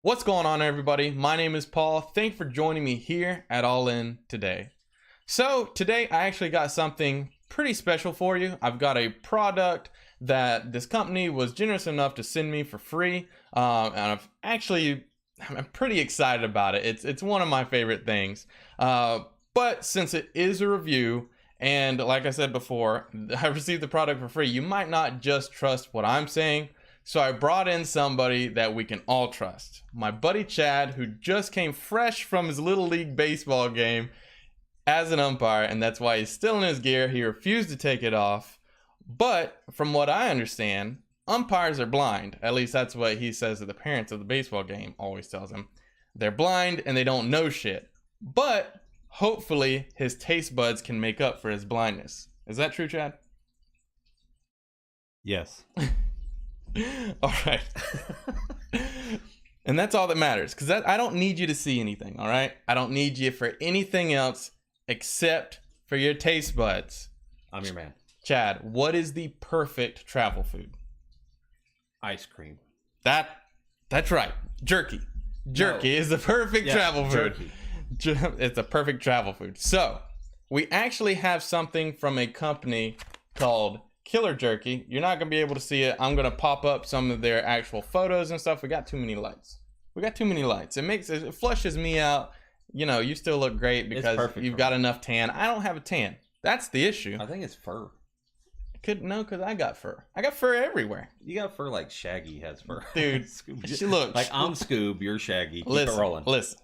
What's going on, everybody? My name is Paul. Thanks for joining me here at All In today. So today I actually got something pretty special for you. I've got a product that this company was generous enough to send me for free, and I'm pretty excited about it. It's one of my favorite things. But since it is a review, and like I said before, I received the product for free, you might not just trust what I'm saying. So I brought in somebody that we can all trust. My buddy Chad, who just came fresh from his Little League baseball game as an umpire, and that's why he's still in his gear. He refused to take it off. But from what I understand, umpires are blind. At least that's what he says to the parents of the baseball game, always tells them. They're blind and they don't know shit. But hopefully his taste buds can make up for his blindness. Is that true, Chad? Yes. All right. And that's all that matters, because I don't need you to see anything, all right? I don't need you for anything else except for your taste buds. I'm your man. Chad, what is the perfect travel food? Ice cream. That's right. Jerky. Jerky is the perfect travel food. Jerky. It's a perfect travel food. So, we actually have something from a company called Killer Jerky. You're not gonna be able to see it. I'm gonna pop up some of their actual photos and stuff. We got too many lights. It flushes me out. You know, you still look great because you've got enough tan. I don't have a tan. That's the issue. I think it's fur. Because I got fur. I got fur everywhere. You got fur like Shaggy has fur. Dude, look. Like I'm Scoob, you're Shaggy. Keep it rolling. Listen.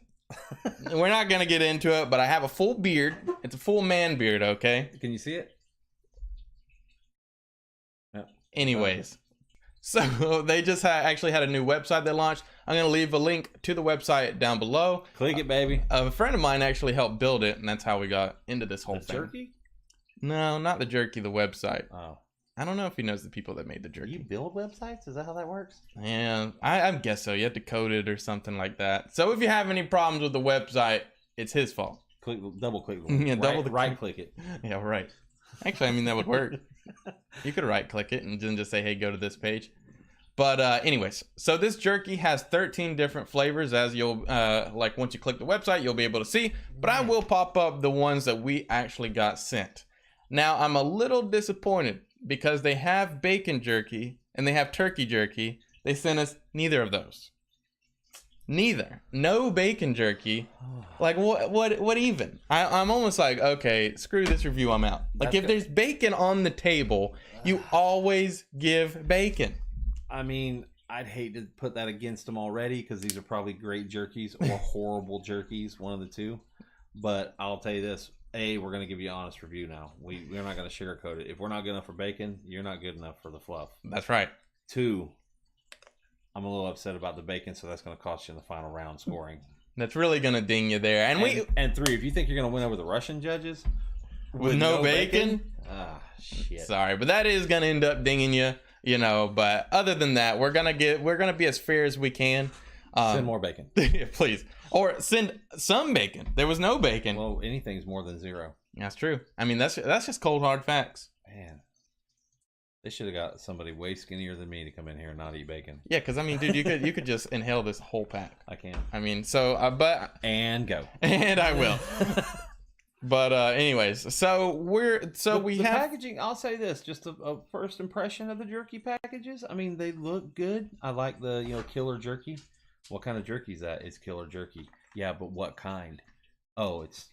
We're not gonna get into it, but I have a full beard. It's a full man beard, okay? Can you see it? Anyways, so they just actually had a new website they launched. I'm going to leave a link to the website down below. Click it, baby. A friend of mine actually helped build it, and that's how we got into this whole thing. Jerky? No, not the Jerky, the website. Oh. I don't know if he knows the people that made the Jerky. You build websites? Is that how that works? Yeah, I guess so. You have to code it or something like that. So if you have any problems with the website, it's his fault. Double click. Yeah, right click it. Yeah, right. Actually, I mean, that would work. You could right click it and then just say, hey, go to this page. But anyways, so this jerky has 13 different flavors, as you'll like once you click the website, you'll be able to see. But I will pop up the ones that we actually got sent. Now, I'm a little disappointed because they have bacon jerky and they have turkey jerky. They sent us neither of those. Neither. No bacon jerky. Like what even? I'm almost like, okay, screw this review, I'm out. Like, if there's bacon on the table, you always give bacon. I mean, I'd hate to put that against them already because these are probably great jerkies or horrible jerkies, one of the two. But I'll tell you this. A, we're going to give you an honest review now. We're not going to sugarcoat it. If we're not good enough for bacon, you're not good enough for the fluff. That's right. 2, I'm a little upset about the bacon, so that's going to cost you in the final round scoring. That's really going to ding you there. And 3, if you think you're going to win over the Russian judges with no bacon? Shit. Sorry, but that is going to end up dinging you, you know. But other than that, we're going to be as fair as we can. Send more bacon. Please. Or send some bacon. There was no bacon. Well, anything's more than 0. That's true. I mean, that's just cold hard facts. Man. They should have got somebody way skinnier than me to come in here and not eat bacon. Yeah, because I mean, dude, you could just inhale this whole pack. I can. I mean, so and go. And I will. But anyways, so we have packaging. I'll say this, just a first impression of the jerky packages. I mean, they look good. I like the Killer Jerky. What kind of jerky is that? It's Killer Jerky. Yeah, but what kind? Oh, it's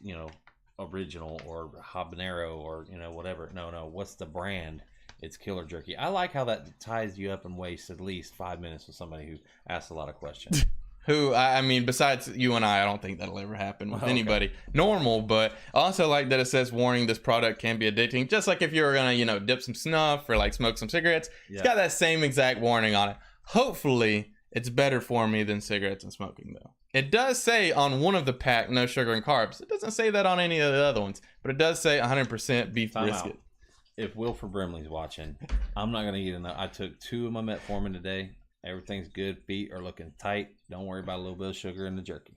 original or habanero or whatever. No. What's the brand? It's Killer Jerky. I like how that ties you up and wastes at least 5 minutes with somebody who asks a lot of questions. I mean, besides you and I don't think that'll ever happen with anybody normal. But I also like that it says, warning, this product can be addicting. Just like if you were going to, dip some snuff or like smoke some cigarettes. Yeah. It's got that same exact warning on it. Hopefully, it's better for me than cigarettes and smoking, though. It does say on one of the pack, no sugar and carbs. It doesn't say that on any of the other ones. But it does say 100% beef brisket. If Wilford Brimley's watching, I'm not going to eat enough. I took 2 of my metformin today. Everything's good. Feet are looking tight. Don't worry about a little bit of sugar in the jerky.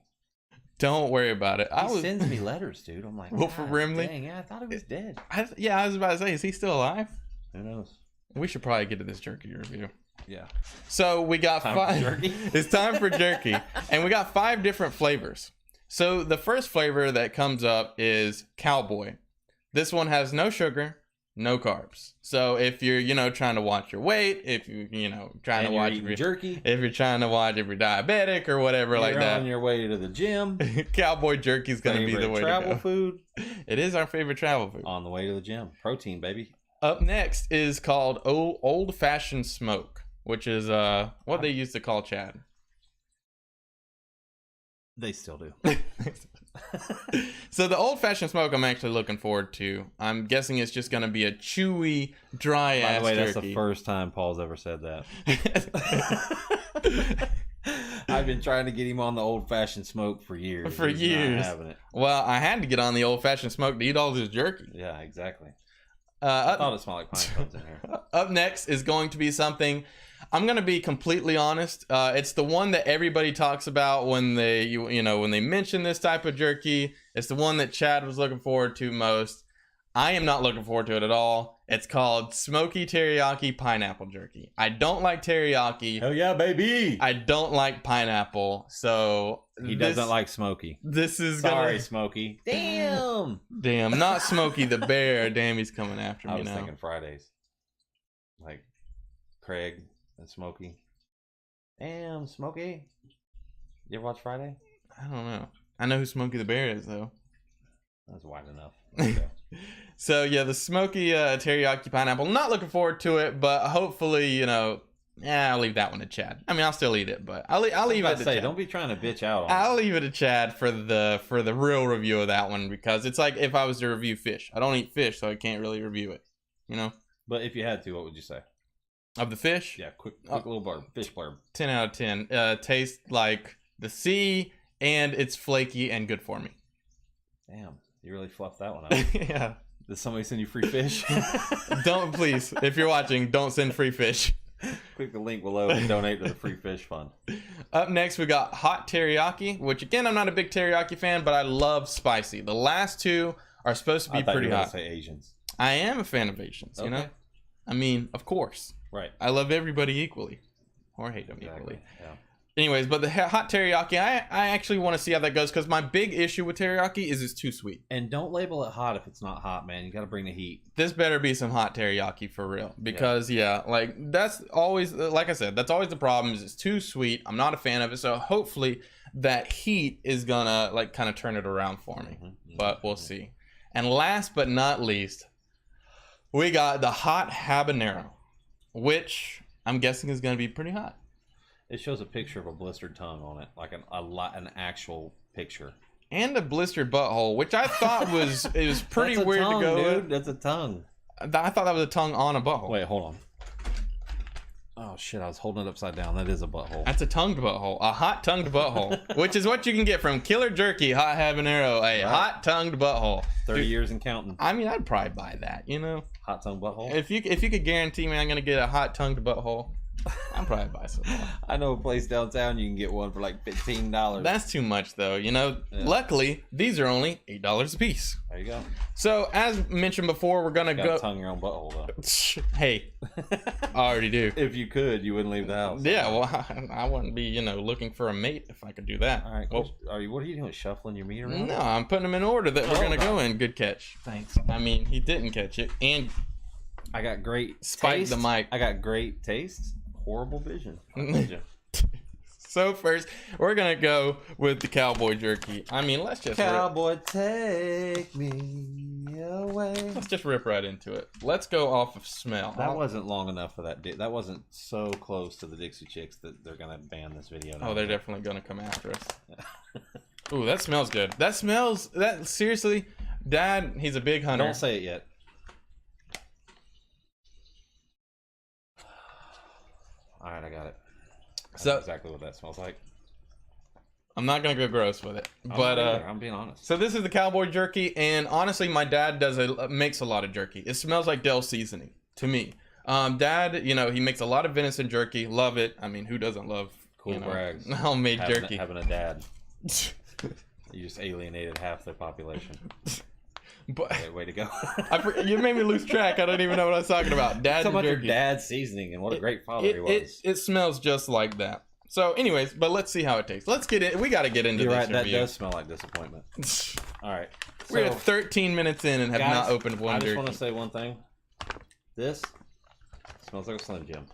Don't worry about it. He sends me letters, dude. I'm like, Wilford Brimley? Dang, yeah, I thought he was dead. I was about to say, is he still alive? Who knows? We should probably get to this jerky review. Yeah. So we got Time for 5. jerky. It's time for jerky, and we got 5 different flavors. So the first flavor that comes up is Cowboy. This one has no sugar, no carbs. So if you're, trying to watch your weight, if you, trying to watch jerky, if you're trying to watch if you're diabetic or whatever you're like that, on your way to the gym, Cowboy jerky is going to be the way travel to go. food. It is our favorite travel food. On the way to the gym, protein, baby. Up next is called Old Fashioned Smoke, which is what they used to call Chad. They still do. So the Old Fashioned Smoke I'm actually looking forward to. I'm guessing it's just going to be a chewy, dry ass jerky. By the way, that's the first time Paul's ever said that. I've been trying to get him on the Old Fashioned Smoke for years. He's not having it. Well, I had to get on the Old Fashioned Smoke to eat all this jerky. Yeah, exactly. I thought it smelled like pine cones in here. Up next is going to be something. I'm gonna be completely honest. It's the one that everybody talks about when they, when they mention this type of jerky. It's the one that Chad was looking forward to most. I am not looking forward to it at all. It's called Smoky Teriyaki Pineapple Jerky. I don't like teriyaki. Hell yeah, baby! I don't like pineapple. So he doesn't like Smokey. This is sorry, Smokey. Damn, not Smokey the Bear. Damn, he's coming after me now. I was thinking Fridays, like Craig and Smokey. Damn, Smokey. You ever watch Friday? I don't know. I know who Smokey the Bear is though. That's wide enough. Okay. So yeah, the smoky teriyaki pineapple. Not looking forward to it, but hopefully, I'll leave that one to Chad. I mean, I'll still eat it, but I'll leave it to Chad. Don't be trying to bitch out on I'll leave it to Chad for the real review of that one, because it's like if I was to review fish. I don't eat fish, so I can't really review it. But if you had to, what would you say? Of the fish? Yeah, quick little blurb. Fish blurb. 10 out of 10. Tastes like the sea, and it's flaky and good for me. Damn, you really fluffed that one out. Yeah. Did somebody send you free fish? Don't, please. If you're watching, don't send free fish. Click the link below and donate to the free fish fund. Up next, we got hot teriyaki, which again, I'm not a big teriyaki fan, but I love spicy. The last 2 are supposed to be pretty hot. Say Asians. I am a fan of Asians, I mean, of course. Right. I love everybody equally, or hate them equally. Yeah. Anyways, but the hot teriyaki, I actually want to see how that goes, because my big issue with teriyaki is it's too sweet. And don't label it hot if it's not hot, man. You got to bring the heat. This better be some hot teriyaki for real, because like that's always, like I said, that's always the problem, is it's too sweet. I'm not a fan of it, so hopefully that heat is gonna like kind of turn it around for me. But we'll see. And last but not least, we got the hot habanero, which I'm guessing is gonna be pretty hot. It shows a picture of a blistered tongue on it, like an actual picture. And a blistered butthole, which I thought was pretty weird tongue, to go dude. with. That's a tongue. I thought that was a tongue on a butthole. Wait, hold on. Oh shit, I was holding it upside down. That is a butthole. That's a tongued butthole. A hot tongued butthole. Which is what you can get from Killer Jerky Hot Habanero. A hot tongued butthole. 30 years and counting. I mean, I'd probably buy that, Hot tongue butthole? If you could guarantee me I'm going to get a hot tongued butthole, I'd probably buy some. I know a place downtown you can get one for like $15. That's too much, though. Luckily, these are only $8 a piece. There you go. So, as mentioned before, we're going to go... tongue your own butthole, though. Hey, I already do. If you could, you wouldn't leave the house. Yeah, well, I wouldn't be, looking for a mate if I could do that. All right, well, what are you doing, shuffling your meat around? No, I'm putting them in order that we're going to go in. Good catch. Thanks. I mean, he didn't catch it, and... I got great Spike taste. the mic. I got great taste. Horrible vision. So first, we're gonna go with the Cowboy jerky. I mean, let's just Cowboy, take me away. Let's just rip right into it. Let's go off of smell. That wasn't long enough for that. That wasn't so close to the Dixie Chicks that they're gonna ban this video. Oh, they're definitely gonna come after us. Ooh, that smells good. That seriously, Dad, he's a big hunter. Don't say it yet. All right, I got it. That's exactly what that smells like. I'm not gonna go gross with it, but I'm being honest. So this is the Cowboy jerky, and honestly, my dad makes a lot of jerky. It smells like Dell seasoning to me. Dad, he makes a lot of venison jerky. Love it. I mean, who doesn't love brags? Homemade jerky. Having a dad. You just alienated half the population. But Way to go. you made me lose track. I don't even know what I was talking about. Dad's Talk about your jerky. dad's seasoning and what a great father he was. It smells just like that. So, anyways, but let's see how it tastes. Let's get in. We got to get into You're this right. That review. does smell like disappointment. All right. We're at 13 minutes in and have guys, not opened one I just jerky. want to say one thing. This smells like a Slim Jim.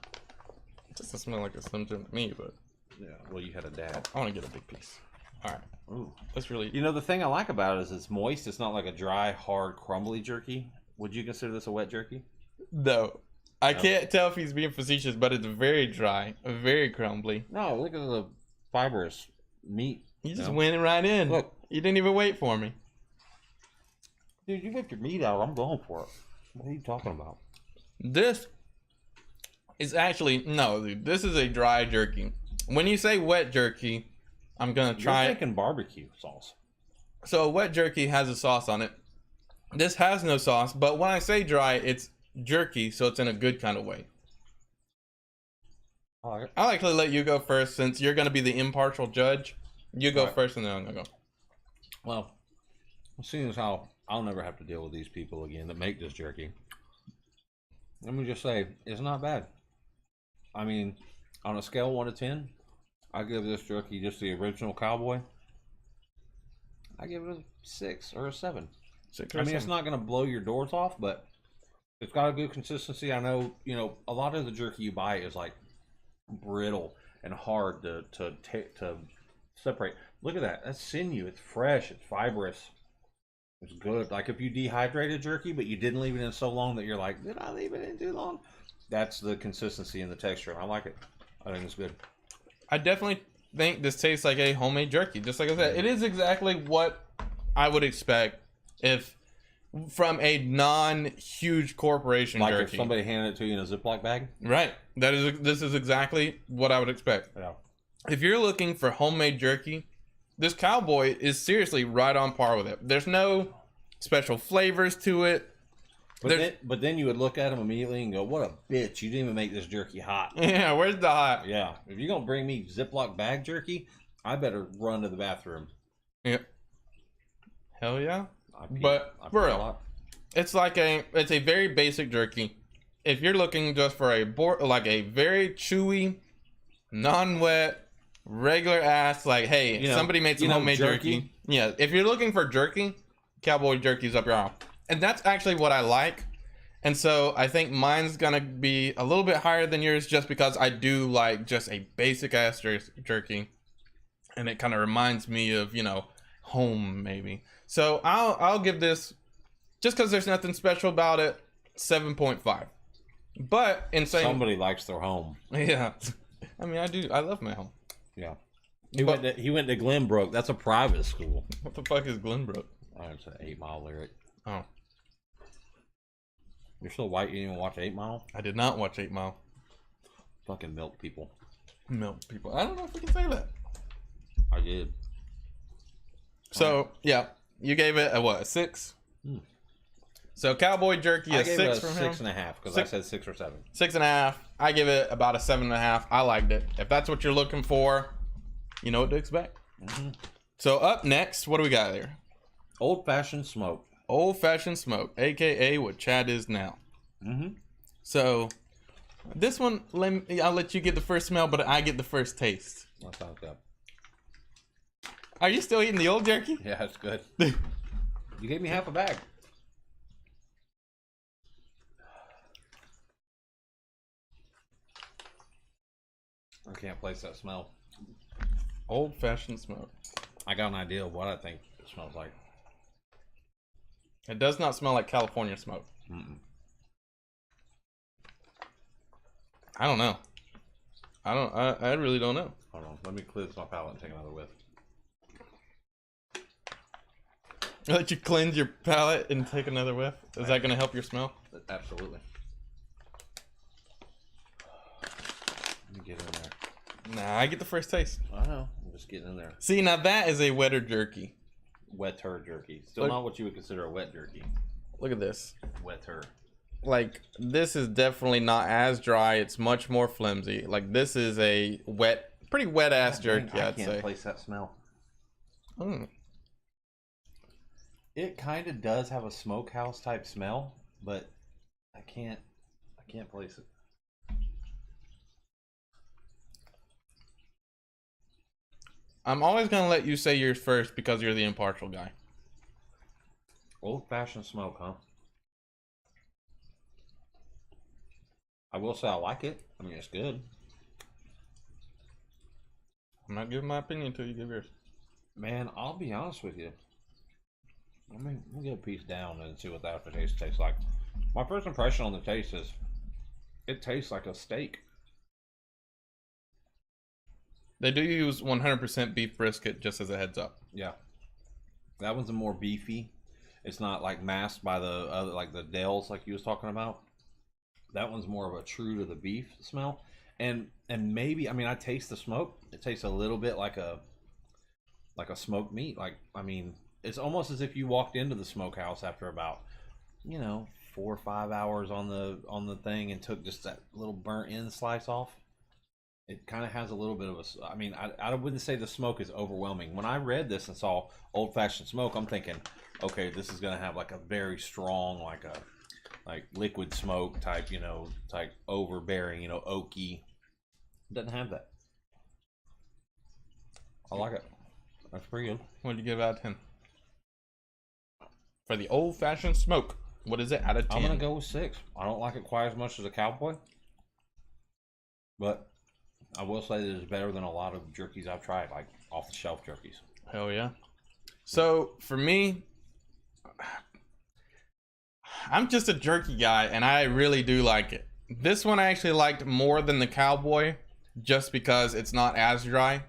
It doesn't smell like a Slim Jim to me, but Yeah. Well, you had a dad. I want to get a big piece. All right. Ooh. That's really... You know, the thing I like about it is it's moist. It's not like a dry, hard, crumbly jerky. Would you consider this a wet jerky? No. I can't tell if he's being facetious, but it's very dry, very crumbly. No, look at the fibrous meat. You just went right in. Look. You didn't even wait for me. Dude, you whipped your meat out. I'm going for it. What are you talking about? This is actually... No, dude. This is a dry jerky. When you say wet jerky, I'm going to try You're it. thinking barbecue sauce. So a wet jerky has a sauce on it. This has no sauce, but when I say dry, it's jerky, so it's in a good kind of way. I like it. I'll actually let you go first since you're going to be the impartial judge. You go Right. first and then I'm going to go. Well, seeing as how I'll never have to deal with these people again that make this jerky, let me just say, it's not bad. I mean, on a scale of 1 to 10, I give this jerky, just the original Cowboy, I give it a 6 or a 7. I mean, it's not going to blow your doors off, but it's got a good consistency. I know, a lot of the jerky you buy is like brittle and hard to separate. Look at that. That's sinew. It's fresh. It's fibrous. It's good. Like if you dehydrated jerky, but you didn't leave it in so long that you're like, did I leave it in too long? That's the consistency and the texture. And I like it. I think it's good. I definitely think this tastes like a homemade jerky. Just like I said, it is exactly what I would expect if from a non-huge corporation Like jerky. if somebody handed it to you in a Ziploc bag. Right. This is exactly what I would expect. Yeah. If you're looking for homemade jerky, this Cowboy is seriously right on par with it. There's no special flavors to it. But then you would look at them immediately and go, what a bitch. You didn't even make this jerky hot. Yeah, where's the hot? Yeah. If you're going to bring me Ziploc bag jerky, I better run to the bathroom. Yeah. Hell yeah. I pee But a for real, lot. it's a very basic jerky. If you're looking just for a very chewy, non-wet, regular ass, like, hey, somebody made some homemade jerky. Yeah, if you're looking for jerky, Cowboy jerky's up your alley. And that's actually what I like. And so I think mine's gonna be a little bit higher than yours just because I do like just a basic ass jerky. And it kind of reminds me of, home maybe. So I'll give this, just because there's nothing special about it, 7.5. But in saying Somebody likes their home. yeah, I mean I love my home. Yeah. He went to Glenbrook. That's a private school. What the fuck is Glenbrook? Oh, it's an 8 Mile lyric. Oh, You're so white you didn't even watch 8 Mile? I did not watch 8 Mile. Fucking milk people. Milk people. I don't know if we can say that. I did. So yeah, you gave it a 6? So Cowboy jerky I a gave 6 it a from him. 6.5 because I said 6 or 7. 6.5. I give it about a 7.5. I liked it. If that's what you're looking for, you know what to expect. So up next, what do we got there? Old fashioned smoke. Old fashioned smoke, aka what Chad is now. So this one, I'll let you get the first smell, but I get the first taste. That sounds good. Are you still eating the old jerky? Yeah, it's good. You gave me half a bag. I can't place that smell. Old fashioned smoke. I got an idea of what I think it smells like. It does not smell like California smoke. I don't know. I really don't know. Hold on. Let me cleanse my palate and take another whiff. I'll let you cleanse your palate and take another whiff. Is that going to help your smell? Absolutely. Let me get in there. Nah, I get the first taste. I know. I'm just getting in there. See, now that is a wetter jerky. Wetter jerky. Still Look. not what you would consider a wet jerky. Look at this. Wetter. Like, this is definitely not as dry. It's much more flimsy. Like, this is a pretty wet ass jerky, I I'd can't say. place that smell. It kind of does have a smokehouse type smell, but I can't place it. I'm always gonna let you say yours first because you're the impartial guy. Old fashioned smoke, huh? I will say I like it. I mean, it's good. I'm not giving my opinion until you give yours. Man, I'll be honest with you. I mean, we'll get a piece down and see what the aftertaste tastes like. My first impression on the taste is it tastes like a steak. They do use 100% beef brisket, just as a heads up. Yeah. That one's a more beefy. It's not like masked by the other, like the Dales, like you was talking about. That one's more of a true to the beef smell. And maybe, I mean, I taste the smoke. It tastes a little bit like a smoked meat. Like, I mean, it's almost as if you walked into the smokehouse after about, 4 or 5 hours on the thing and took just that little burnt end slice off. It kind of has a little bit of a, I mean, I wouldn't say the smoke is overwhelming. When I read this and saw old-fashioned smoke, I'm thinking, okay, this is going to have like a very strong, like liquid smoke type, type overbearing, oaky. It doesn't have that. I like it. That's pretty good. What did you give out of 10? For the old-fashioned smoke, what is it out of 10? I'm going to go with 6. I don't like it quite as much as a Cowboy. But I will say that it's better than a lot of jerkies I've tried, like off-the-shelf jerkies. Hell yeah. So, for me, I'm just a jerky guy, and I really do like it. This one I actually liked more than the Cowboy, just because it's not as dry.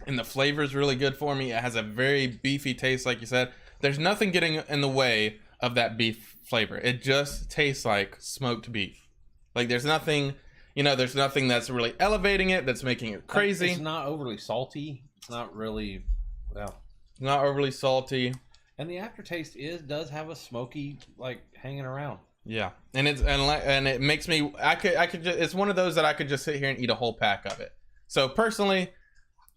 And the flavor is really good for me. It has a very beefy taste, like you said. There's nothing getting in the way of that beef flavor. It just tastes like smoked beef. Like, there's nothing... there's nothing that's really elevating it, that's making it crazy. It's not overly salty. It's not really, not overly salty. And the aftertaste does have a smoky, like, hanging around. Yeah, and it makes me. I could just. It's one of those that I could just sit here and eat a whole pack of it. So personally,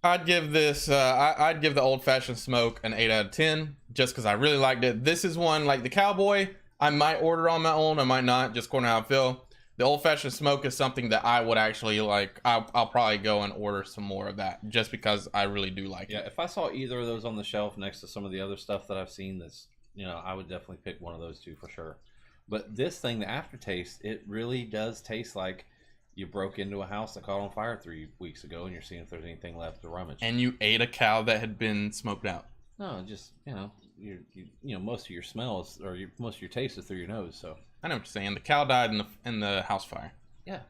I'd give this. I'd give the old fashioned smoke an 8 out of 10, just because I really liked it. This is one like the Cowboy. I might order on my own. I might not. Just according to how I feel. The old-fashioned smoke is something that I would actually like. I'll probably go and order some more of that just because I really do like it. Yeah, if I saw either of those on the shelf next to some of the other stuff that I've seen, that's I would definitely pick one of those two for sure. But this thing, the aftertaste, it really does taste like you broke into a house that caught on fire 3 weeks ago, and you're seeing if there's anything left to rummage. And you ate a cow that had been smoked out. No, just most of your smells or most of your taste is through your nose, so. I know what you're saying. The cow died in the house fire. Yeah.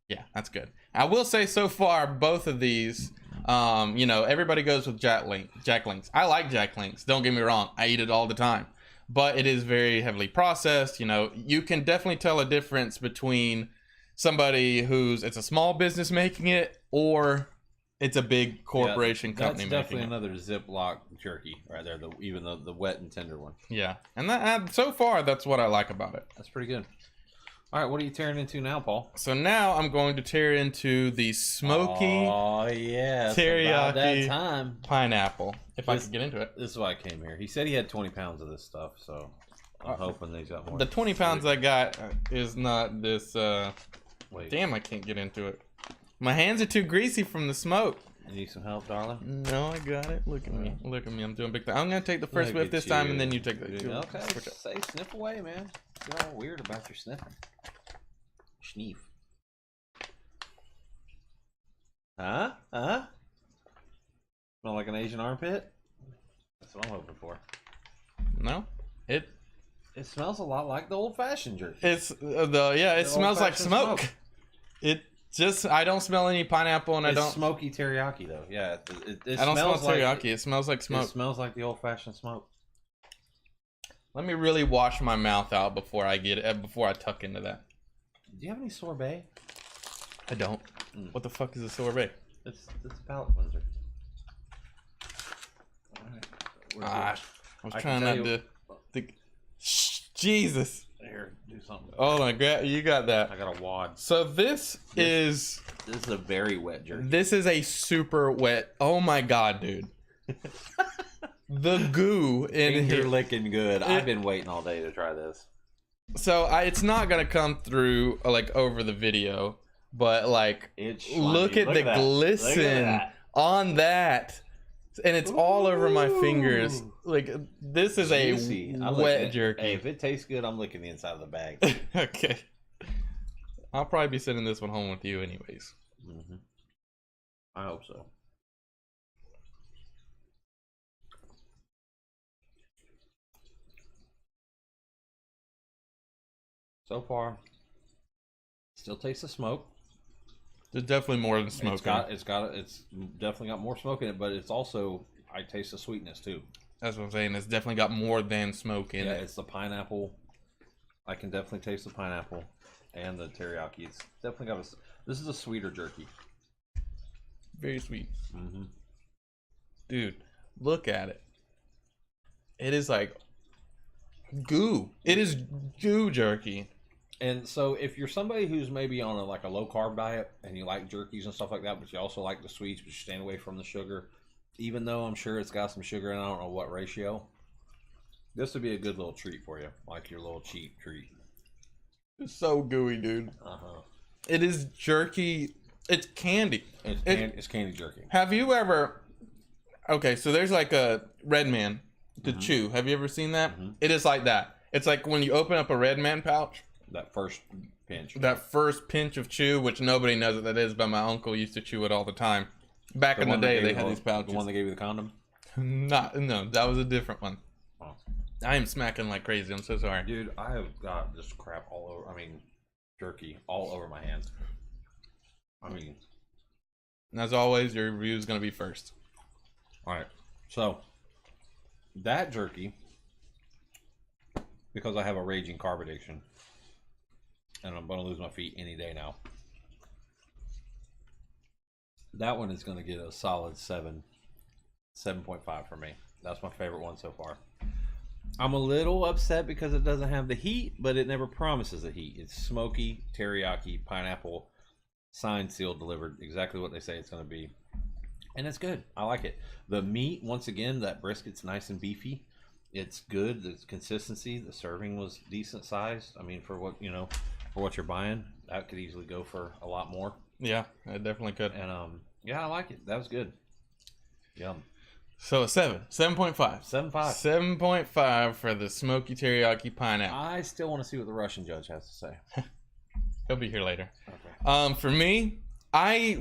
Yeah, that's good. I will say so far, both of these, everybody goes with Jack Links. I like Jack Links. Don't get me wrong. I eat it all the time. But it is very heavily processed. You can definitely tell a difference between somebody it's a small business making it or it's a big corporation company making it. That's definitely another Ziploc jerky right there, even the wet and tender one. Yeah, and that so far, that's what I like about it. That's pretty good. All right, what are you tearing into now, Paul? So now I'm going to tear into the smoky teriyaki that time. pineapple, if I could get into it. This is why I came here. He said he had 20 pounds of this stuff, so I'm hoping that he's got more. The 20 pounds I got is not this... Wait. Damn, I can't get into it. My hands are too greasy from the smoke. You need some help, darling? No, I got it. Look at me. Look at me. I'm doing big thing. I'm going to take the first whiff this time, and then you take the two. Okay, say sniff away, man. You're all weird about your sniffing. Schneef. Huh? Smell like an Asian armpit? That's what I'm hoping for. No? It smells a lot like the old-fashioned jerky. It's it smells like smoke. I don't smell any pineapple, and I don't smoky teriyaki though. Yeah, it I don't smell teriyaki. Like, it smells like smoke. It smells like the old-fashioned smoke. Let me really wash my mouth out before I tuck into that. Do you have any sorbet? I don't. What the fuck is a sorbet? It's a palate cleanser. I was trying not to. Jesus. Here, do something. Oh my god, you got that. I got a wad. So this is a very wet jerky. This is a super wet. Oh my god, dude. the goo in You're here. licking good. I've been waiting all day to try this. So it's not gonna come through like over the video, but like It's look at the that. glisten Look at that. on that, and it's all over my fingers. Like this is Juicy. a wet jerky. Hey, if it tastes good, I'm licking the inside of the bag. Okay, I'll probably be sending this one home with you, anyways. Mm-hmm. I hope so. So far, still tastes the smoke. There's definitely more than smoke. It's definitely got more smoke in it, but it's also, I taste the sweetness too. That's what I'm saying. It's definitely got more than smoke in it. Yeah, it's the pineapple. I can definitely taste the pineapple and the teriyaki. It's definitely got this is a sweeter jerky. Very sweet. Mm-hmm. Dude, look at it. It is like goo. It is goo jerky. And so if you're somebody who's maybe on a low carb diet and you like jerkies and stuff like that, but you also like the sweets, but you stand away from the sugar, even though I'm sure it's got some sugar in, I don't know what ratio, this would be a good little treat for you, like your little cheap treat. It's so gooey, dude. Uh-huh. It is jerky. It's candy. It's candy jerky. Have you ever... Okay, so there's like a Red Man to chew. Have you ever seen that? It is like that. It's like when you open up a Red Man pouch. That first pinch. That first pinch of chew, which nobody knows what that is, but my uncle used to chew it all the time. Back in the day, they had these pouches. The one that gave you the condom? No, that was a different one. Oh. I am smacking like crazy. I'm so sorry. Dude, I have got this crap all over, jerky all over my hands. And as always, your review is going to be first. Alright, so that jerky, because I have a raging carb addiction, and I'm going to lose my feet any day now, that one is going to get a solid 7.5 for me. That's my favorite one so far. I'm a little upset because it doesn't have the heat, but it never promises the heat. It's smoky, teriyaki, pineapple, signed, sealed, delivered, exactly what they say it's going to be. And it's good. I like it. The meat, once again, that brisket's nice and beefy. It's good. The consistency, the serving was decent sized. I mean, for what you're buying, that could easily go for a lot more. Yeah, it definitely could. And yeah, I like it. That was good. Yum. So a 7.5. 7.5. 7.5 for the smoky teriyaki pineapple. I still want to see what the Russian judge has to say. He'll be here later. Okay. For me, I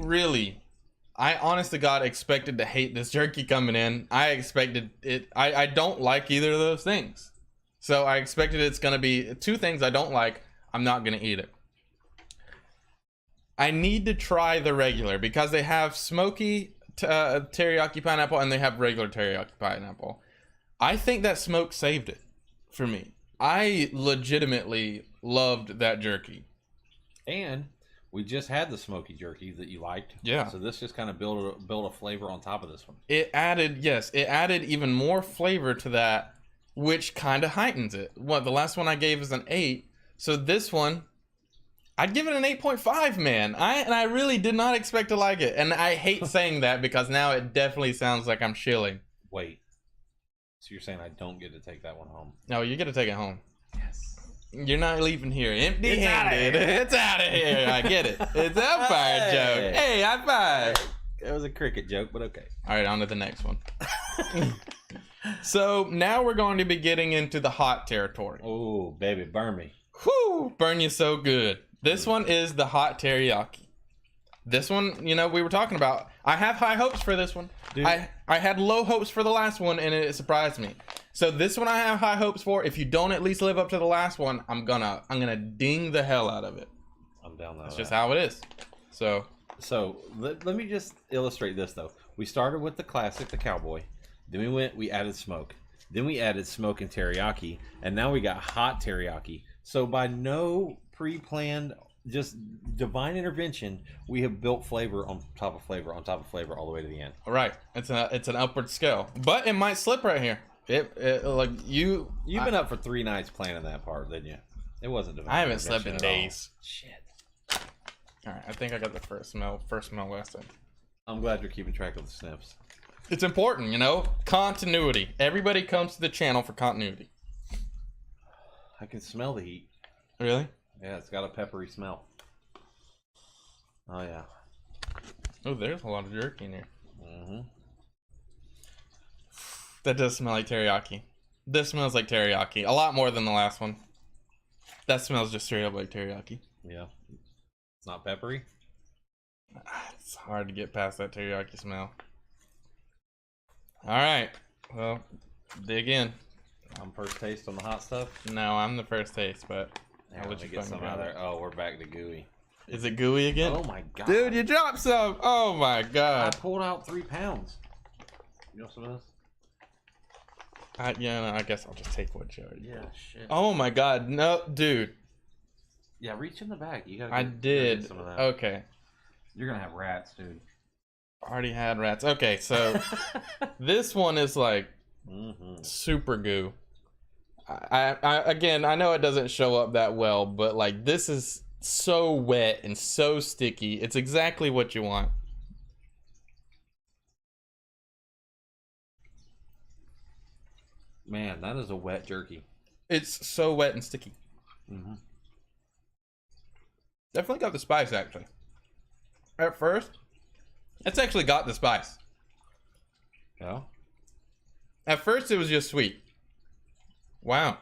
honest to God expected to hate this jerky coming in. I expected it. I don't like either of those things. So I expected it's going to be two things I don't like. I'm not going to eat it. I need to try the regular because they have smoky teriyaki pineapple and they have regular teriyaki pineapple. I think that smoke saved it for me. I legitimately loved that jerky. And we just had the smoky jerky that you liked. Yeah. So this just kind of built a flavor on top of this one. It added even more flavor to that, which kind of heightens it. The last one I gave is an 8. So this one, I'd give it an 8.5, man. I really did not expect to like it. And I hate saying that because now it definitely sounds like I'm shilling. Wait. So you're saying I don't get to take that one home? No, you get to take it home. Yes. You're not leaving here empty-handed. It's out of here. I get it. It's a fire joke. Hey, high five. It was a cricket joke, but okay. All right, on to the next one. So now we're going to be getting into the hot territory. Oh, baby, burn me. Whew, burn you so good. This one is the hot teriyaki. This one, we were talking about. I have high hopes for this one. Dude. I had low hopes for the last one, and it surprised me. So this one I have high hopes for. If you don't at least live up to the last one, I'm gonna ding the hell out of it. I'm down that. That's just how it is. So let me just illustrate this though. We started with the classic, the Cowboy. Then we added smoke. Then we added smoke and teriyaki, and now we got hot teriyaki. So by no pre-planned, just divine intervention, we have built flavor on top of flavor on top of flavor all the way to the end. All right, it's an upward scale, but it might slip right here. You've been up for 3 nights planning that part, didn't you? It wasn't divine. I haven't slept in days. Shit. All right, I think I got the first smell last time. I'm glad you're keeping track of the sniffs. It's important, you know? Continuity. Everybody comes to the channel for continuity. I can smell the heat. Really? Yeah, it's got a peppery smell. Oh, yeah. Oh, there's a lot of jerky in here. Mm-hmm. That does smell like teriyaki. This smells like teriyaki. A lot more than the last one. That smells just straight up like teriyaki. Yeah. It's not peppery? It's hard to get past that teriyaki smell. Alright. Well, dig in. I'm first taste on the hot stuff. No, I'm the first taste, but Yeah, I'll let let me you get fucking some out grab of there. Oh, we're back to gooey. Is it gooey again? Oh my god. Dude, you dropped some! Oh my I god. pulled out 3 pounds. You know some of this? Yeah, no, I guess I'll just take what you already. Yeah, shit. Oh my god, no, dude. Yeah, reach in the bag. You gotta I you gotta did. get some of that. Okay. You're gonna have rats, dude. Already had rats. Okay, so this one is like Mm-hmm. super goo. Again, I know it doesn't show up that well, but like this is so wet and so sticky. It's exactly what you want. Man, that is a wet jerky. It's so wet and sticky. Mm-hmm. Definitely got the spice, actually. At first, it's actually got the spice. Yeah. At first, it was just sweet. Wow.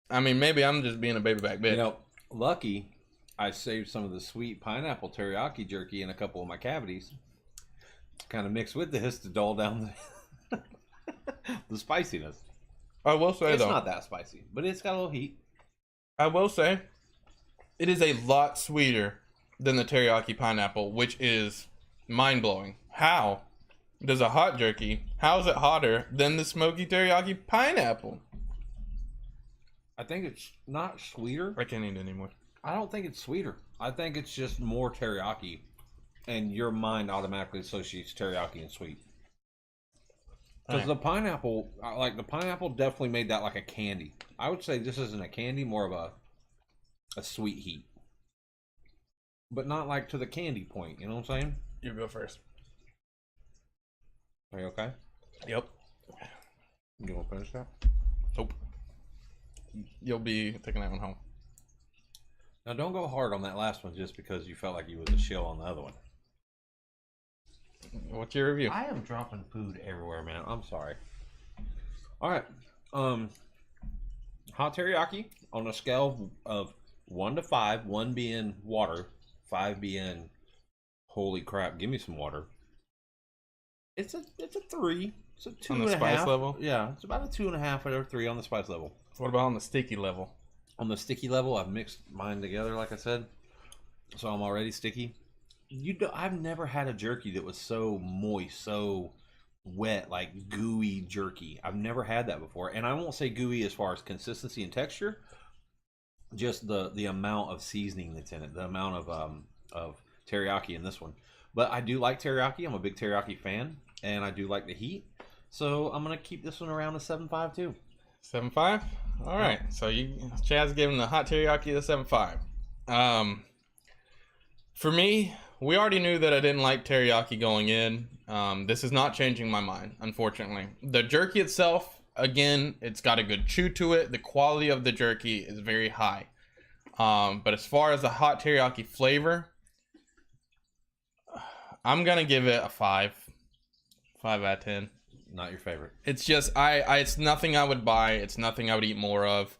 I mean, maybe I'm just being a baby back bitch. You know, lucky I saved some of the sweet pineapple teriyaki jerky in a couple of my cavities. Kind of mixed with this to dull down the spiciness. I will say, It's though, not that spicy, but it's got a little heat. I will say, it is a lot sweeter than the teriyaki pineapple, which is mind-blowing. How does a hot jerky, how is it hotter than the smoky teriyaki pineapple? I think it's not sweeter. I can't eat it anymore. I don't think it's sweeter. I think it's just more teriyaki, and your mind automatically associates teriyaki and sweet. Because Right. the pineapple, like the pineapple, definitely made that like a candy. I would say this isn't a candy, more of a sweet heat, but not like to the candy point. You know what I'm saying? You go first. Are you okay? Yep. You want to finish that? Nope. You'll be taking that one home. Now, don't go hard on that last one just because you felt like you was a shill on the other one. What's your review? I am dropping food everywhere, man. I'm sorry. All right. Hot teriyaki on a scale of 1 to 5, 1 being water, 5 being holy crap, give me some water. It's a 3. It's a 2 On the and a spice half. level? Yeah, it's about a 2.5 or 3 on the spice level. What about on the sticky level? On the sticky level, I've mixed mine together, like I said, so I'm already sticky. I've never had a jerky that was so moist, so wet, like gooey jerky. I've never had that before, and I won't say gooey as far as consistency and texture, just the amount of seasoning that's in it, the amount of teriyaki in this one. But I do like teriyaki. I'm a big teriyaki fan, and I do like the heat. So I'm gonna keep this one around a 7.5 too. 7.5? All right. So Chad's giving the hot teriyaki a 7.5. For me, we already knew that I didn't like teriyaki going in. This is not changing my mind, unfortunately. The jerky itself, again, it's got a good chew to it. The quality of the jerky is very high. But as far as the hot teriyaki flavor, I'm gonna give it a 5. 5 out of 10. Not your favorite. It's just it's nothing I would buy. It's nothing I would eat more of.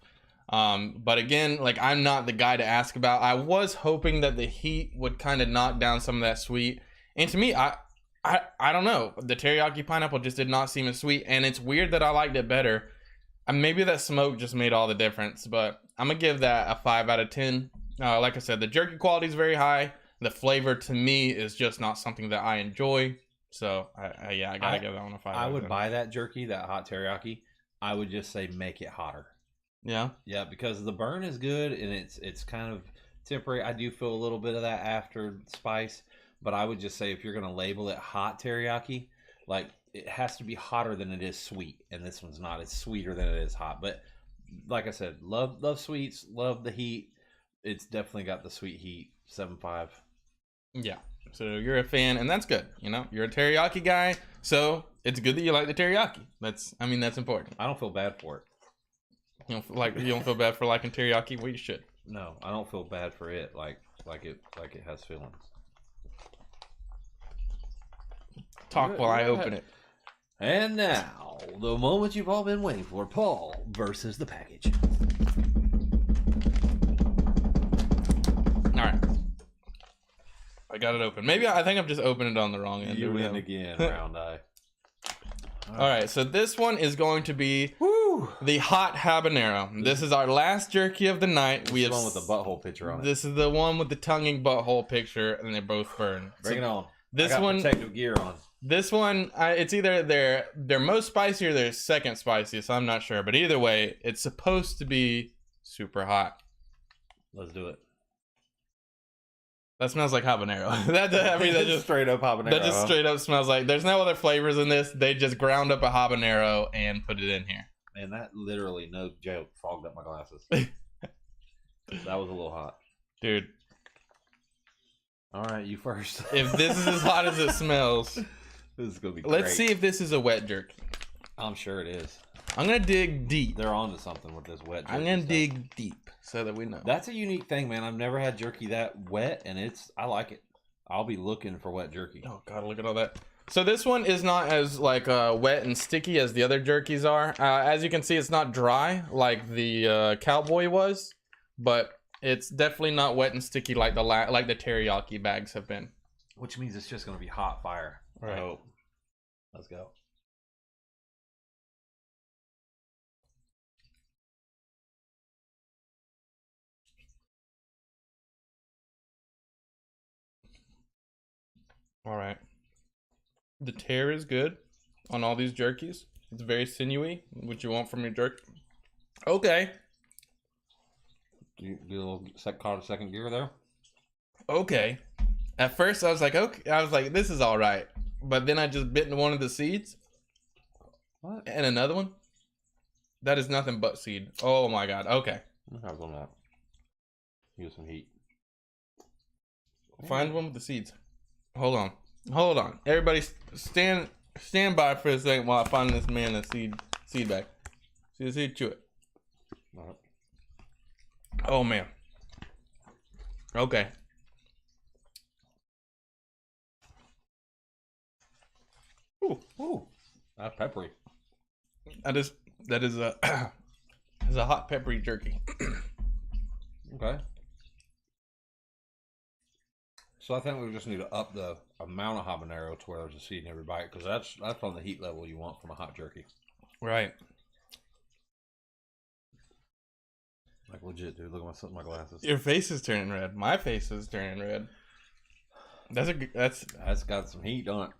But again, like, I'm not the guy to ask about. I was hoping that the heat would kind of knock down some of that sweet. And to me, I don't know. The teriyaki pineapple just did not seem as sweet, and it's weird that I liked it better. Maybe that smoke just made all the difference, but I'm gonna give that a 5 out of 10. Like I said, the jerky quality is very high. The flavor to me is just not something that I enjoy. So I gotta give that one a 5. I would buy that jerky, that hot teriyaki. I would just say make it hotter. Yeah. Yeah, because the burn is good and it's kind of temporary. I do feel a little bit of that after spice, but I would just say if you're gonna label it hot teriyaki, like, it has to be hotter than it is sweet, and this one's not. It's sweeter than it is hot. But like I said, love sweets, love the heat. It's definitely got the sweet heat. 7.5. Yeah. So you're a fan, and that's good. You know, you're a teriyaki guy, so it's good that you like the teriyaki. That's important. I don't feel bad for it. You don't feel bad for liking teriyaki? Well, you should. No, I don't feel bad for it. Like it has feelings. Talk while I open it. And now, the moment you've all been waiting for, Paul versus the package. All right. I got it open. Maybe I think I've just opened it on the wrong end. You win again, round eye. All right, so this one is going to be the hot habanero. This is our last jerky of the night. We have the one with the butthole picture on it. This is the one with the tonguing butthole picture, and they both burn. Bring it on. This one, protective gear on. This one, it's either their most spicy or their second spiciest. I'm not sure, but either way, it's supposed to be super hot. Let's do it. That smells like habanero. that just straight up habanero. That just straight up smells like. There's no other flavors in this. They just ground up a habanero and put it in here. Man, that literally, no joke, fogged up my glasses. That was a little hot, dude. All right, you first. If this is as hot as it smells, this is gonna be great. Let's see if this is a wet jerky. I'm sure it is. I'm gonna dig deep. They're onto something with this wet jerky. I'm gonna dig deep so that we know. That's a unique thing, man. I've never had jerky that wet, and I like it. I'll be looking for wet jerky. Oh god, look at all that. So this one is not as like wet and sticky as the other jerkies are. As you can see, it's not dry like the Cowboy was, but it's definitely not wet and sticky like the teriyaki bags have been. Which means it's just gonna be hot fire. Right. So, let's go. All right. The tear is good on all these jerkies. It's very sinewy, what you want from your jerky. Okay. Do you do a little caught a second gear there? Okay. At first I was like, okay. I was like, this is all right. But then I just bit into one of the seeds. What? And another one. That is nothing but seed. Oh my god. Okay. I was on that. Use some heat. Find one with the seeds. Hold on. Everybody stand by for a second while I find this man a seed bag. See the seed, chew it. All right. Oh man. Okay. Ooh. That's peppery. That is a is a hot peppery jerky. Okay. So I think we just need to up the amount of habanero to where there's a seed in every bite, because that's on the heat level you want from a hot jerky. Right. Like legit, dude. Look at my glasses. Your face is turning red. My face is turning red. That's got some heat on it.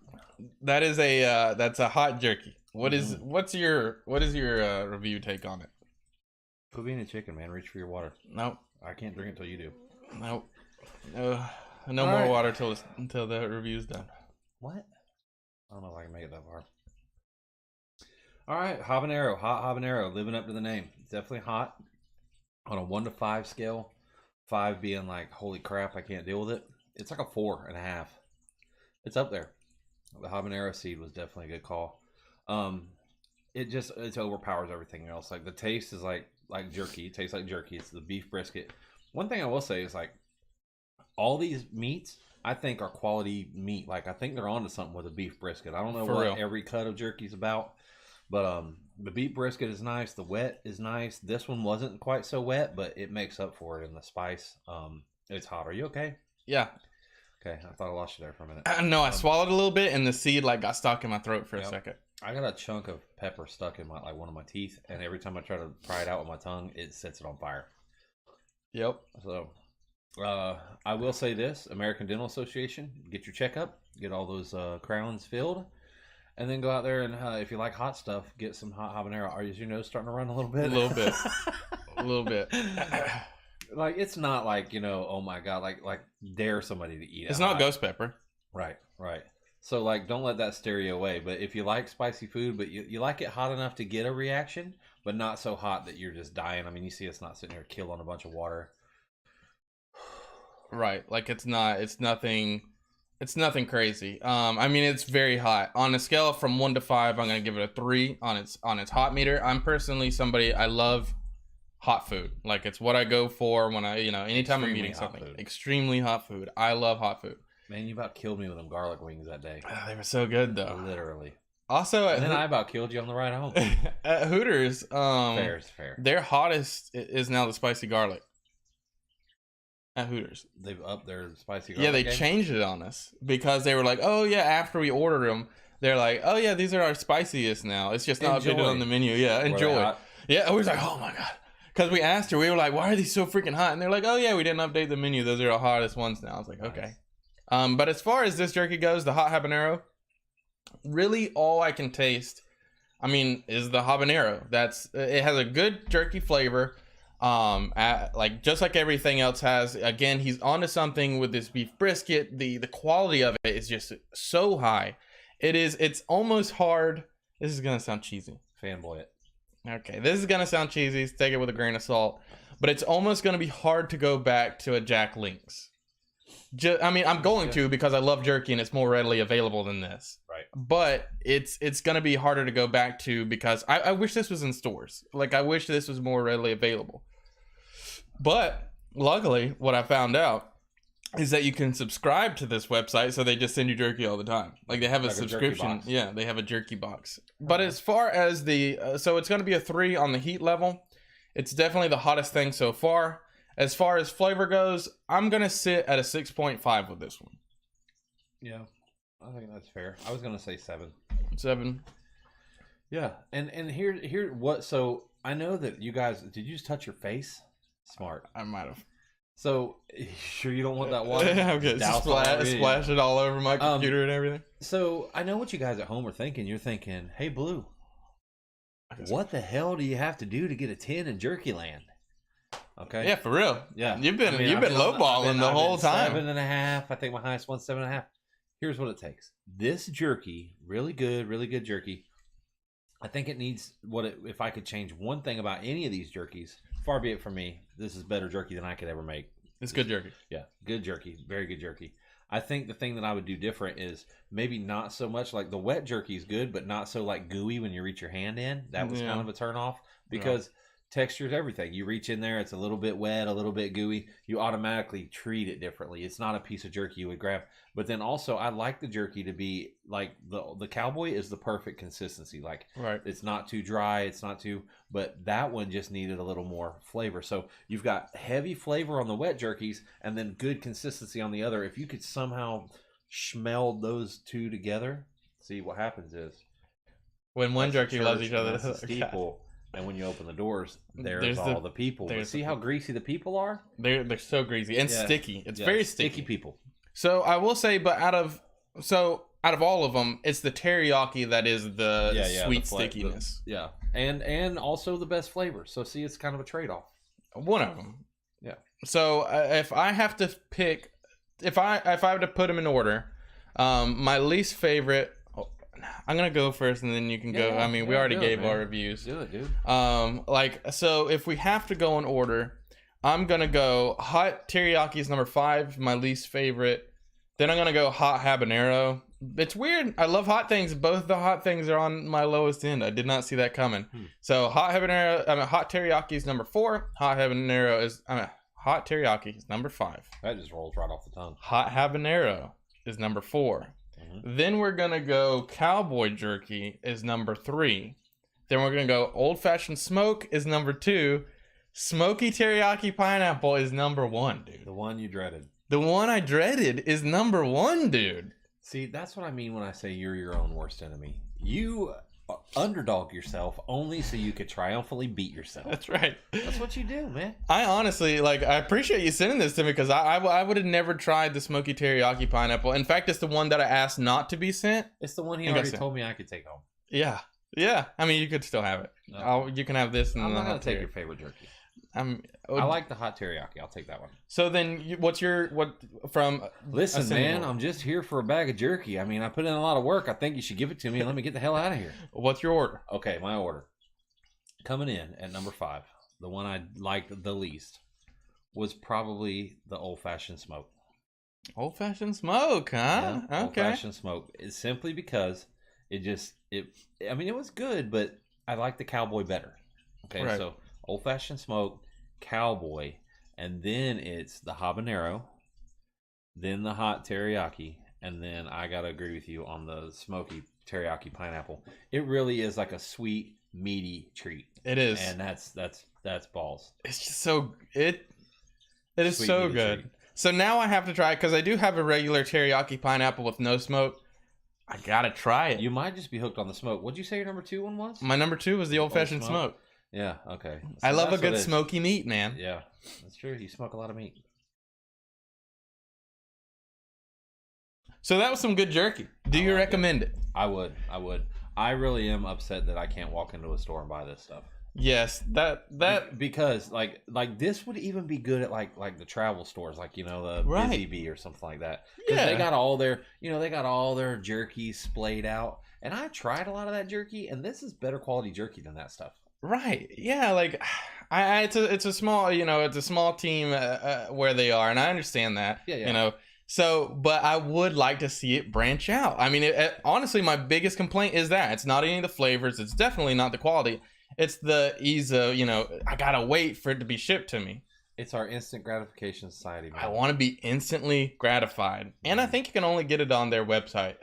That's a hot jerky. What's your review take on it? Quit being a chicken, man. Reach for your water. Nope. I can't drink it until you do. Nope. No more right. water until the review's done. What? I don't know if I can make it that far. All right, habanero, hot habanero, living up to the name. It's definitely hot. On a 1 to 5 scale, 5 being like, holy crap, I can't deal with it. It's like a 4.5. It's up there. The habanero seed was definitely a good call. It overpowers everything else. Like the taste is like jerky. It tastes like jerky. It's the beef brisket. One thing I will say is like all these meats I think are quality meat. Like I think they're onto something with a beef brisket. I don't know what every cut of jerky is about, but the beef brisket is nice. The wet is nice. This one wasn't quite so wet, but it makes up for it in the spice. It's hot. Are you okay? Yeah. Okay, I thought I lost you there for a minute. No, I swallowed a little bit, and the seed got stuck in my throat for a second. I got a chunk of pepper stuck in one of my teeth, and every time I try to pry it out with my tongue, it sets it on fire. Yep. So, I will say this: American Dental Association, get your checkup, get all those crowns filled, and then go out there and if you like hot stuff, get some hot habanero. Is your nose starting to run a little bit? A little bit. A little bit. Like it's not like oh my god, like dare somebody to eat it. It's not ghost pepper. Right. So don't let that steer you away. But if you like spicy food, but you like it hot enough to get a reaction, but not so hot that you're just dying. I mean, you see, it's not sitting here killing a bunch of water. Right, like it's nothing It's nothing crazy. I mean, it's very hot. On a scale from 1 to 5, I'm gonna give it a 3 on its hot meter. I'm personally somebody, I love hot food. Like, it's what I go for when I, anytime I'm eating something. Extremely hot food. I love hot food. Man, you about killed me with them garlic wings that day. They were so good though. Literally. Also, and then I about killed you on the ride home. At Hooters, fair is fair. Their hottest is now the spicy garlic. At Hooters, they've upped their spicy garlic. Yeah, they changed it on us because they were like, "Oh yeah," after we ordered them, they're like, "Oh yeah, these are our spiciest now. It's just not updated on the menu." Yeah, enjoy. Yeah, we was like, "Oh my god," because we asked her, we were like, "Why are these so freaking hot?" And they're like, "Oh yeah, we didn't update the menu. Those are the hottest ones now." I was like, nice. "Okay." But as far as this jerky goes, the hot habanero, really all I can taste, I mean, is the habanero. It has a good jerky flavor. Just like everything else has. Again, he's onto something with this beef brisket. The quality of it is just so high. It's almost hard. This is gonna sound cheesy. Fanboy it. Okay, this is gonna sound cheesy. Take it with a grain of salt. But it's almost gonna be hard to go back to a Jack Link's. I'm going to, because I love jerky and it's more readily available than this. Right. But it's gonna be harder to go back to because I wish this was in stores. Like, I wish this was more readily available. But luckily, what I found out is that you can subscribe to this website, so they just send you jerky all the time. Like, they have a subscription. Yeah, they have a jerky box. But as far as so it's going to be a 3 on the heat level. It's definitely the hottest thing so far. As far as flavor goes, I'm going to sit at a 6.5 with this one. Yeah, I think that's fair. I was going to say 7. 7. Yeah, and here what? So I know that you guys, did you just touch your face? Smart. I might have. So, sure you don't want that water? Okay, splash it all over my computer and everything. So, I know what you guys at home are thinking. You're thinking, hey, Blue, what the hell do you have to do to get a 10 in Jerky Land? Okay. Yeah, for real. Yeah. You've been lowballing the whole time. 7.5. I think my highest one's 7.5. Here's what it takes. This jerky, really good jerky. I think it needs if I could change one thing about any of these jerkies, far be it from me, this is better jerky than I could ever make. It's good jerky. Yeah, good jerky. Very good jerky. I think the thing that I would do different is maybe not so much like the wet jerky is good, but not so like gooey when you reach your hand in. That was kind of a turn off because texture is everything. You reach in there, it's a little bit wet, a little bit gooey. You automatically treat it differently. It's not a piece of jerky you would grab. But then also, I like the jerky to be like the Cowboy is the perfect consistency. Like, it's not too dry, it's not too. But that one just needed a little more flavor. So you've got heavy flavor on the wet jerkies, and then good consistency on the other. If you could somehow smeld those two together, see what happens is when one jerky loves each other, that's a steeple. And when you open the doors, there's all the people. See how greasy the people are? They're so greasy and sticky. It's very sticky people. So I will say, but out of all of them, it's the teriyaki that is the sweet stickiness. And also the best flavor. So see, it's kind of a trade-off. One of them. Yeah. So if I have to pick, if I have to put them in order, my least favorite. I'm gonna go first, and then you can go. I mean, we already gave our reviews. Do it, dude. So if we have to go in order, I'm gonna go hot teriyaki is number 5, my least favorite. Then I'm gonna go hot habanero. It's weird. I love hot things. Both the hot things are on my lowest end. I did not see that coming. So hot teriyaki is number 4. Hot teriyaki is number 5. That just rolls right off the tongue. Hot habanero is number 4. Then we're gonna go Cowboy jerky is number 3. Then we're gonna go old fashioned smoke is number 2. Smoky teriyaki pineapple is number 1, dude. The one you dreaded. The one I dreaded is number 1, dude. See, that's what I mean when I say you're your own worst enemy. You underdog yourself only so you could triumphantly beat yourself. That's right. That's what you do, man. I honestly, I appreciate you sending this to me because I would have never tried the smoky teriyaki pineapple. In fact, it's the one that I asked not to be sent. It's the one he already told me I could take home. Yeah. I mean, you could still have it. No. You can have this. And I'm not going to take your favorite jerky. I like the hot teriyaki. I'll take that one. So then, Listen, man, I'm just here for a bag of jerky. I mean, I put in a lot of work. I think you should give it to me and let me get the hell out of here. What's your order? Okay, my order. Coming in at number 5, the one I liked the least was probably the old-fashioned smoke. Old fashioned smoke, huh? Yeah, old Okay. fashioned smoke. It's simply because it. I mean, it was good, but I like the Cowboy better. Okay, Right. so old fashioned smoke, Cowboy, and then it's the habanero, then the hot teriyaki, and then I gotta agree with you on the smoky teriyaki pineapple. It really is like a sweet, meaty treat, It is. and that's balls. It's just so it is Sweet so meaty good. treat. So now I have to try it because I do have a regular teriyaki pineapple with no smoke. I gotta try it. You might just be hooked on the smoke. What'd you say your number 2 one was? My number 2 was the old fashioned smoke? smoke. Yeah, okay. I So love a that's what good it is. smoky meat, man. Yeah, that's true. You smoke a lot of meat. So that was some good jerky. Do you like it. recommend it? I would. I really am upset that I can't walk into a store and buy this stuff. Yes, that because like this would even be good at like the travel stores, like the Right. Busy Bee or something like that. Because Yeah. they got all their jerky splayed out, and I tried a lot of that jerky, and this is better quality jerky than that stuff. right. Yeah, like it's a small it's a small team where they are, and I understand that. Yeah. So, but I would like to see it branch out. I mean, honestly, my biggest complaint is that it's not any of the flavors. It's definitely not the quality. It's the ease of, I gotta wait for it to be shipped to me. It's our instant gratification society, man. I want to be instantly gratified. And I think you can only get it on their website,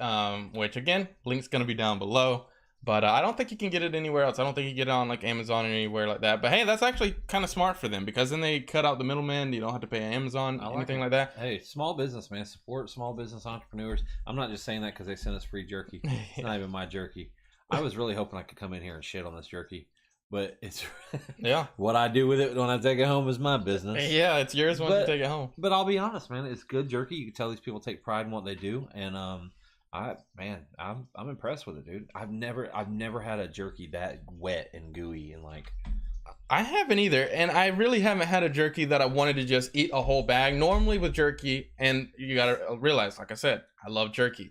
which again, link's gonna be down below. But I don't think you can get it anywhere else. I don't think you can get it on like Amazon or anywhere like that. But hey, that's actually kind of smart for them because then they cut out the middleman. You don't have to pay Amazon, anything like that. Hey, small business, man. Support small business entrepreneurs. I'm not just saying that because they sent us free jerky. It's not even my jerky. I was really hoping I could come in here and shit on this jerky. But it's Yeah. what I do with it when I take it home is my business. Yeah, it's yours once you take it home. But I'll be honest, man. It's good jerky. You can tell these people take pride in what they do, and I'm impressed with it, dude. I've never had a jerky that wet and gooey and like. I haven't either, and I really haven't had a jerky that I wanted to just eat a whole bag. Normally with jerky, and you gotta realize, like I said, I love jerky.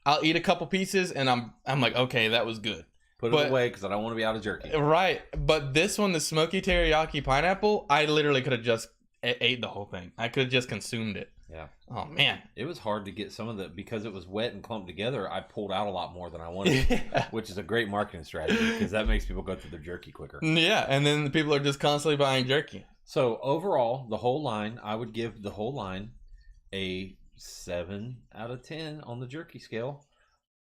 I'll eat a couple pieces, and I'm like, okay, that was good. Put it away because I don't want to be out of jerky. Right, but this one, the smoky teriyaki pineapple, I literally could have just ate the whole thing. I could have just consumed it. Yeah. Oh man, it was hard to get some of the because it was wet and clumped together. I pulled out a lot more than I wanted, which is a great marketing strategy because that makes people go through their jerky quicker. Yeah, and then the people are just constantly buying jerky. So overall, the whole line, I would give the whole line a 7 out of 10 on the jerky scale.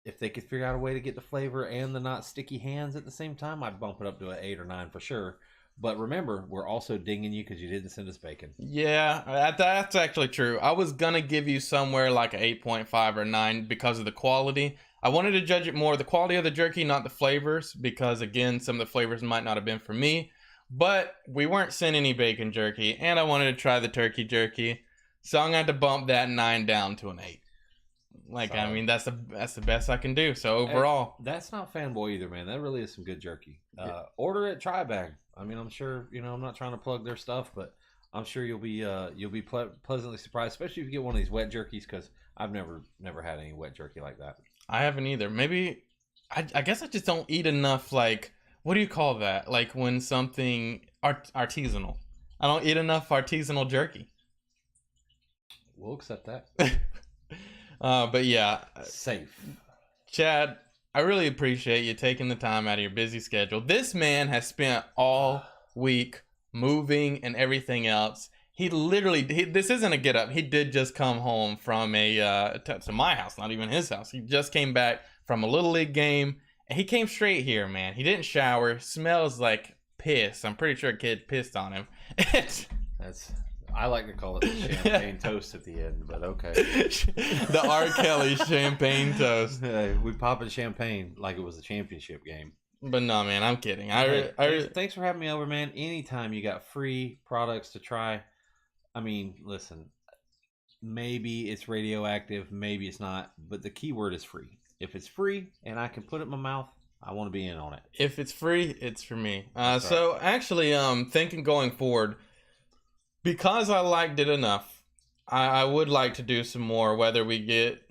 If they could figure out a way to get the flavor and the not sticky hands at the same time, I'd bump it up to an 8 or 9 for sure. But remember, we're also dinging you because you didn't send us bacon. Yeah, that's actually true. I was going to give you somewhere like an 8.5 or 9 because of the quality. I wanted to judge it more the quality of the jerky, not the flavors, because again, some of the flavors might not have been for me. But we weren't sent any bacon jerky, and I wanted to try the turkey jerky. So I'm going to have to bump that 9 down to an 8. Like, solid. I mean, that's the best I can do. So overall, that's not fanboy either, man. That really is some good jerky. Order it, try a bag. I mean, I'm sure I'm not trying to plug their stuff, but I'm sure you'll be pleasantly surprised, especially if you get one of these wet jerkies. Because I've never had any wet jerky like that. I haven't either. Maybe I guess I just don't eat enough. Like, what do you call that? Like when something artisanal. I don't eat enough artisanal jerky. We'll accept that. But yeah, safe. Chad, I really appreciate you taking the time out of your busy schedule. This man has spent all week moving and everything else. He literally, this isn't a get up. He did just come home from to my house, not even his house. He just came back from a Little League game. And he came straight here, man. He didn't shower. Smells like piss. I'm pretty sure a kid pissed on him. I like to call it the champagne toast at the end, but okay. The R. Kelly champagne toast. Hey, we popping champagne like it was a championship game. But no, man, I'm kidding. Thanks for having me over, man. Anytime you got free products to try. I mean, listen, maybe it's radioactive, maybe it's not, but the key word is free. If it's free and I can put it in my mouth, I want to be in on it. If it's free, it's for me. So actually, thinking going forward, because I liked it enough, I would like to do some more, whether we get,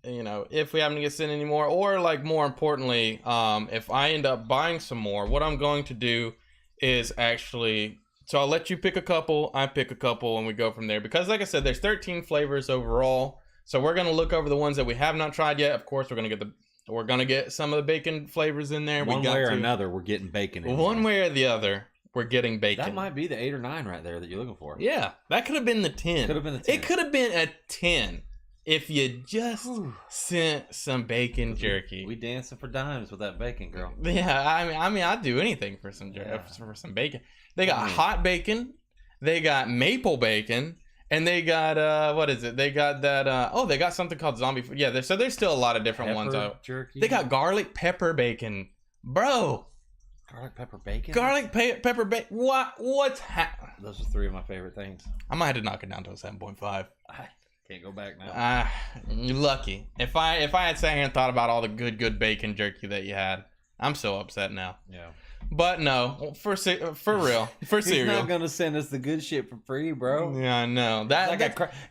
if we happen to get sent any more, or like more importantly, if I end up buying some more, what I'm going to do is actually So I'll let you pick a couple, I pick a couple, and we go from there. Because like I said, there's 13 flavors overall. So we're gonna look over the ones that we have not tried yet. Of course, we're gonna get some of the bacon flavors in there. One way or another, we're getting bacon in One way or the other, we're getting bacon. That might be the 8 or 9 right there that you're looking for. Yeah, that could have been the 10. Could have been the 10. It could have been a 10 if you just sent some bacon jerky. We dancing for dimes with that bacon, girl. Yeah, I mean, I'd do anything for some for some bacon. They got hot bacon, they got maple bacon, and they got what is it? They got that they got something called zombie food. Yeah, so there's still a lot of different ones out. Jerky. They got garlic pepper bacon, bro. Garlic pepper bacon. Pepper bacon. What's happening? Those are 3 of my favorite things. I might have to knock it down to a 7.5. I can't go back now. You're lucky. If I had sat here and thought about all the good bacon jerky that you had, I'm so upset now. Yeah. But no, for real, for He's cereal. not gonna send us the good shit for free, bro. Yeah, I know.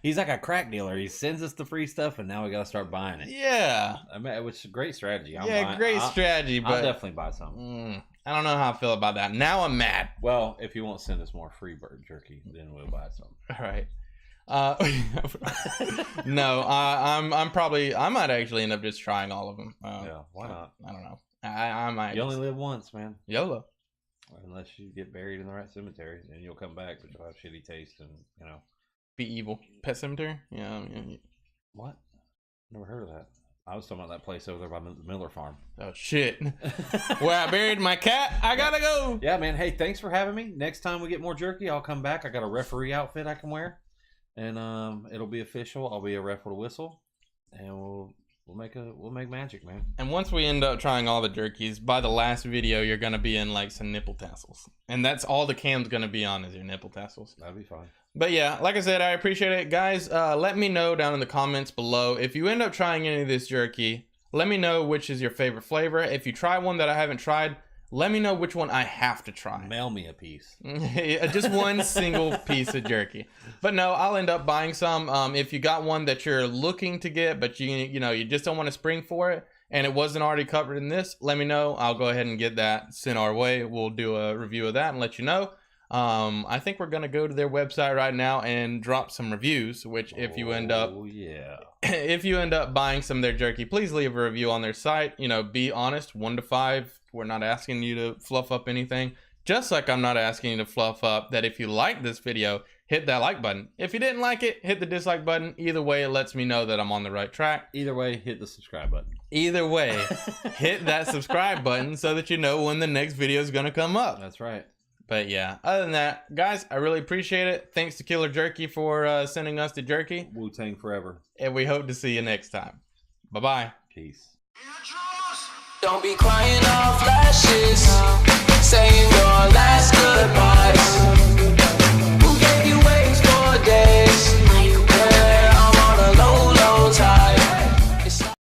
He's like a crack dealer. He sends us the free stuff, and now we gotta start buying it. Yeah. I mean, which is a great strategy. Great strategy. But I'll definitely buy some. I don't know how I feel about that. Now I'm mad. Well, if you won't send us more free bird jerky, then we'll buy some. All right. No, I might actually end up just trying all of them. Yeah, why not? I don't know. I might. You only live once, man. YOLO. Unless you get buried in the right cemetery, then you'll come back, but you'll have shitty taste and be evil. Pet Cemetery. Yeah. What? Never heard of that. I was talking about that place over there by the Miller Farm. Oh shit! Where I buried my cat. I gotta go. Yeah, man. Hey, thanks for having me. Next time we get more jerky, I'll come back. I got a referee outfit I can wear, and it'll be official. I'll be a ref with a whistle, and we'll make magic, man. And once we end up trying all the jerkies, by the last video, you're gonna be in like some nipple tassels, and that's all the cam's gonna be on is your nipple tassels. That'd be fine. But yeah, like I said, I appreciate it, guys. Let me know down in the comments below if you end up trying any of this jerky. Let me know which is your favorite flavor. If you try one that I haven't tried, let me know which one I have to try. Mail me a piece. Just one single piece of jerky. But no, I'll end up buying some. If you got one that you're looking to get, but you just don't want to spring for it, and it wasn't already covered in this, let me know. I'll go ahead and get that sent our way. We'll do a review of that and let you know. I think we're gonna go to their website right now and drop some reviews. Which, if you end up, if you end up buying some of their jerky, please leave a review on their site. Be honest, 1 to 5. We're not asking you to fluff up anything. Just like I'm not asking you to fluff up that if you like this video, hit that like button. If you didn't like it, hit the dislike button. Either way, it lets me know that I'm on the right track. Either way, hit the subscribe button. Either way, hit that subscribe button so that you know when the next video is gonna come up. That's right. But yeah, other than that, guys, I really appreciate it. Thanks to Killer Jerky for sending us the jerky. Wu-Tang forever. And we hope to see you next time. Bye-bye. Peace. Don't be crying off lashes, saying your last goodbyes.